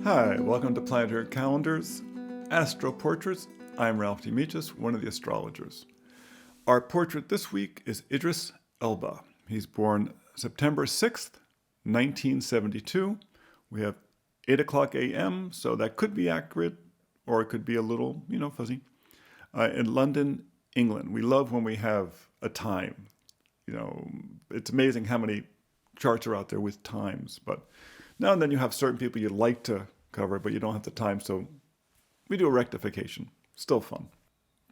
Hi, welcome to Planetary Calendars, Astro Portraits. I'm Ralph Demetrius, one of the astrologers. Our portrait this week is Idris Elba. He's born September 6th, 1972. We have 8 o'clock a.m., so that could be accurate, or it could be a little, fuzzy. In London, England. We love when we have a time. It's amazing how many charts are out there with times, but now and then you have certain people you'd like to cover, but you don't have the time, so we do a rectification. Still fun.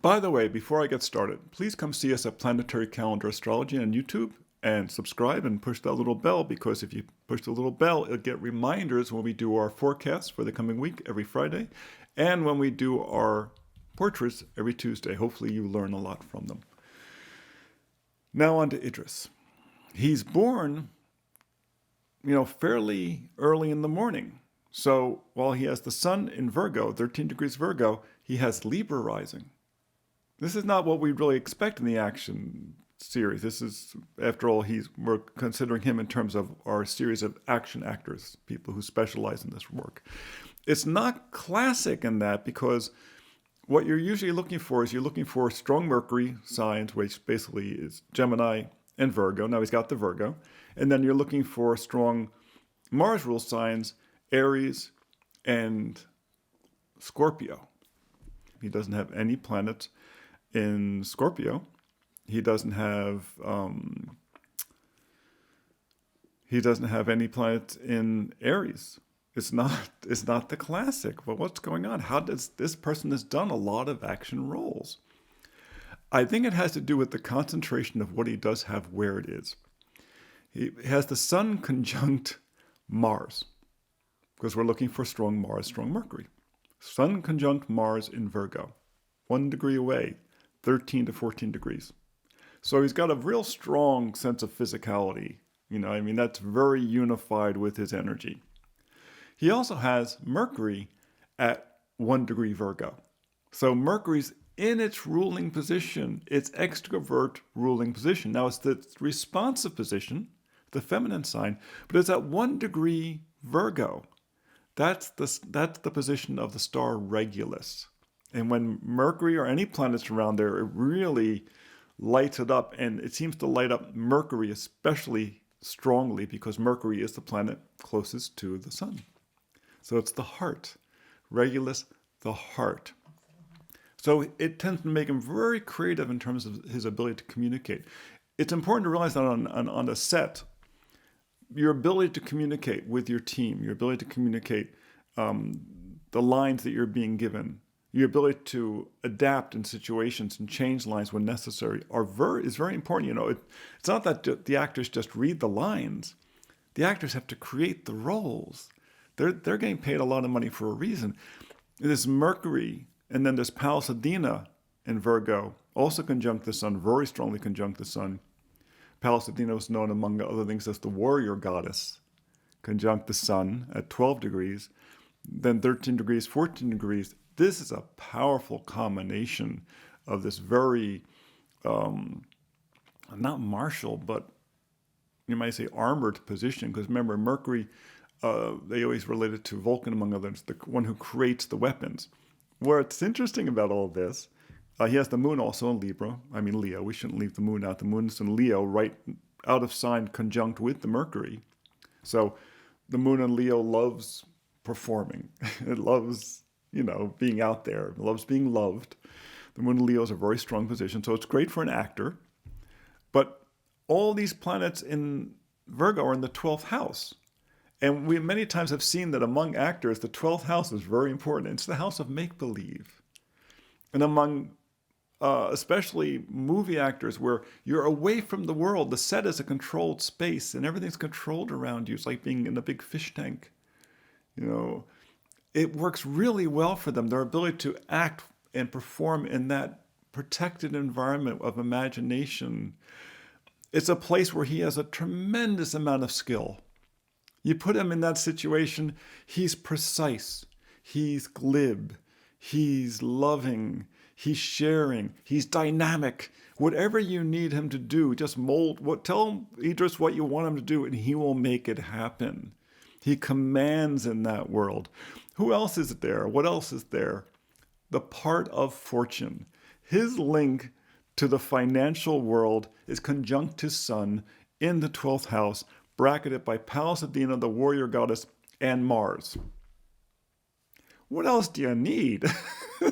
By the way, before I get started, please come see us at Planetary Calendar Astrology on YouTube and subscribe and push that little bell, because if you push the little bell, it'll get reminders when we do our forecasts for the coming week every Friday, and when we do our portraits every Tuesday. Hopefully you learn a lot from them. Now on to Idris. He's born, fairly early in the morning. So while he has the sun in Virgo, 13 degrees Virgo, he has Libra rising. This is not what we really expect in the action series. This is, after all, we're considering him in terms of our series of action actors, people who specialize in this work. It's not classic in that, because what you're usually looking for is you're looking for strong Mercury signs, which basically is Gemini and Virgo. Now he's got the Virgo. And then you're looking for strong Mars rule signs, Aries and Scorpio. He doesn't have any planets in Scorpio. He doesn't have any planets in Aries. It's not the classic. But what's going on? How does this person has done a lot of action roles? I think it has to do with the concentration of what he does have where it is. He has the Sun conjunct Mars, because we're looking for strong Mars, strong Mercury. Sun conjunct Mars in Virgo, 1 degree away, 13 to 14 degrees. So he's got a real strong sense of physicality. That's very unified with his energy. He also has Mercury at 1 degree Virgo. So Mercury's in its ruling position, its extrovert ruling position. Now it's the responsive position, the feminine sign, but it's at 1 degree Virgo. That's the position of the star Regulus. And when Mercury or any planets around there, it really lights it up. And it seems to light up Mercury especially strongly, because Mercury is the planet closest to the sun. So it's the heart. Regulus, the heart. So it tends to make him very creative in terms of his ability to communicate. It's important to realize that on a set, your ability to communicate with your team, your ability to communicate the lines that you're being given, your ability to adapt in situations and change lines when necessary is very important. It's not that the actors just read the lines. The actors have to create the roles. They're getting paid a lot of money for a reason. There's Mercury, and then there's Pallas Athena in Virgo, also conjunct the sun, very strongly conjunct the sun. Pallas Athena was known, among other things, as the warrior goddess, conjunct the sun at 12 degrees, then 13 degrees, 14 degrees. This is a powerful combination of this very, not martial, but you might say armored position, because remember, Mercury, they always relate it to Vulcan, among others, the one who creates the weapons. What's interesting about all this, he has the moon also in Leo. We shouldn't leave the moon out. The moon's in Leo, right out of sign, conjunct with the Mercury. So the moon in Leo loves performing. It loves, being out there. It loves being loved. The moon in Leo is a very strong position, so it's great for an actor. But all these planets in Virgo are in the 12th house. And we many times have seen that among actors, the 12th house is very important. It's the house of make-believe. And among especially movie actors, where you're away from the world, the set is a controlled space and everything's controlled around you. It's like being in a big fish tank. It works really well for them, their ability to act and perform in that protected environment of imagination. It's a place where he has a tremendous amount of skill. You put him in that situation, he's precise, he's glib, he's loving, he's sharing, he's dynamic. Whatever you need him to do, just tell Idris what you want him to do, and he will make it happen. He commands in that world. Who else is there? What else is there? The part of fortune. His link to the financial world is conjunct his sun in the 12th house, bracketed by Pallas Athena, the warrior goddess, and Mars. What else do you need?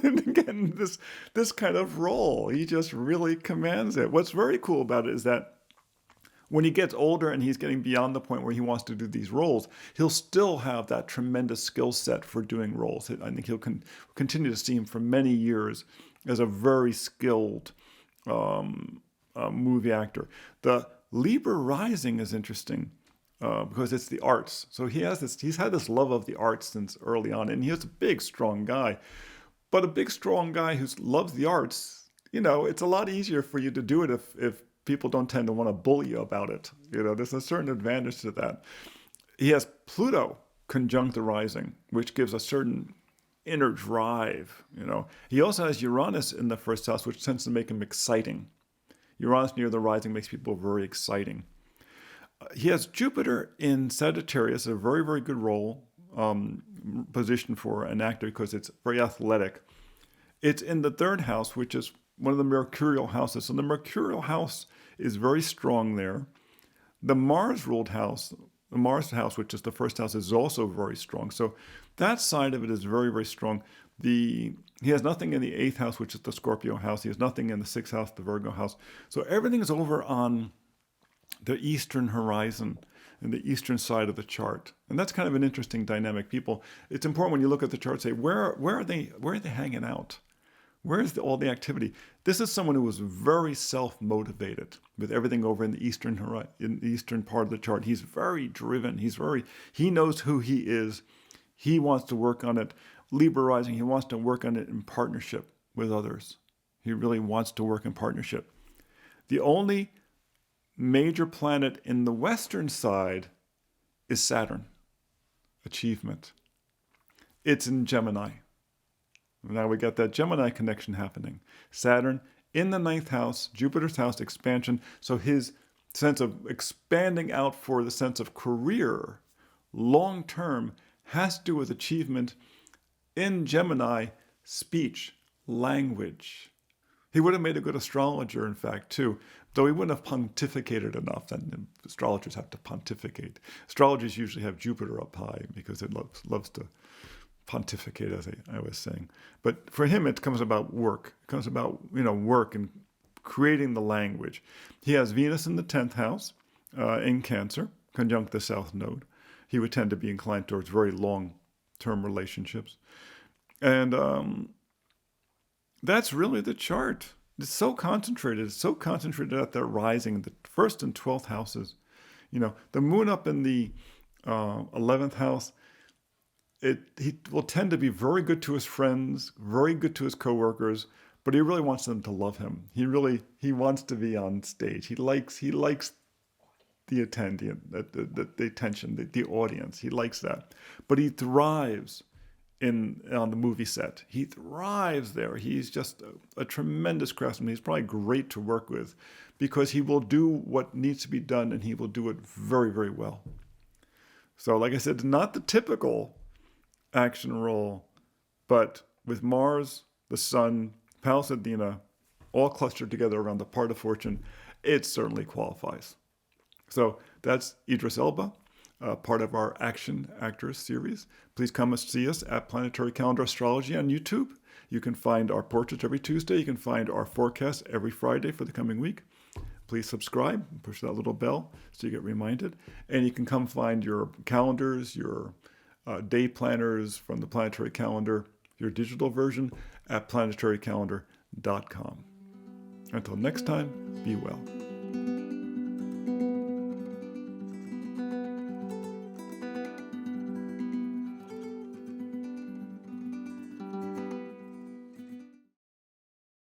And again, this kind of role, he just really commands it. What's very cool about it is that when he gets older and he's getting beyond the point where he wants to do these roles, he'll still have that tremendous skill set for doing roles. I think he'll continue to see him for many years as a very skilled movie actor. The Libra Rising is interesting because it's the arts. So he's had this love of the arts since early on, and he's a big, strong guy. But a big, strong guy who loves the arts, it's a lot easier for you to do it if people don't tend to want to bully you about it. There's a certain advantage to that. He has Pluto conjunct the rising, which gives a certain inner drive. He also has Uranus in the first house, which tends to make him exciting. Uranus near the rising makes people very exciting. He has Jupiter in Sagittarius, a very, very good role position for an actor because it's very athletic. It's in the third house, which is one of the mercurial houses. So the mercurial house is very strong there. The Mars-ruled house, the Mars house, which is the first house, is also very strong. So that side of it is very, very strong. He has nothing in the 8th house, which is the Scorpio house. He has nothing in the 6th house, the Virgo house. So everything is over on the eastern horizon and the eastern side of the chart. And that's kind of an interesting dynamic. It's important when you look at the chart, say, where are they hanging out? Where's all the activity? This is someone who was very self-motivated with everything over in the eastern part of the chart. He's very driven. He knows who he is. He wants to work on it. Libra rising, he wants to work on it in partnership with others. He really wants to work in partnership. The only major planet in the western side is Saturn, achievement. It's in Gemini. Now we got that Gemini connection happening. Saturn in the 9th house, Jupiter's house, expansion. So his sense of expanding out for the sense of career, long term, has to do with achievement in Gemini, speech, language. He would have made a good astrologer, in fact, too, though he wouldn't have pontificated enough. And astrologers have to pontificate. Astrologers usually have Jupiter up high because it loves to pontificate, as I was saying. But for him, it comes about work. It comes about, work and creating the language. He has Venus in the 10th house in Cancer, conjunct the South Node. He would tend to be inclined towards very long-term relationships. And that's really the chart. It's so concentrated. It's so concentrated at the rising, the 1st and 12th houses. The moon up in the 11th house, he will tend to be very good to his friends, very good to his coworkers, but he really wants them to love him. He wants to be on stage. He likes the attention, the audience. He likes that. But he thrives on the movie set. He thrives there. He's just a tremendous craftsman. He's probably great to work with because he will do what needs to be done and he will do it very, very well. So like I said, not the typical action role, but with Mars, the Sun, Pallas Athena, all clustered together around the part of fortune, it certainly qualifies. So that's Idris Elba, part of our Action Actors series. Please come and see us at Planetary Calendar Astrology on YouTube. You can find our portraits every Tuesday. You can find our forecast every Friday for the coming week. Please subscribe, push that little bell so you get reminded. And you can come find your calendars, your day planners from the Planetary Calendar, your digital version at planetarycalendar.com. Until next time, be well.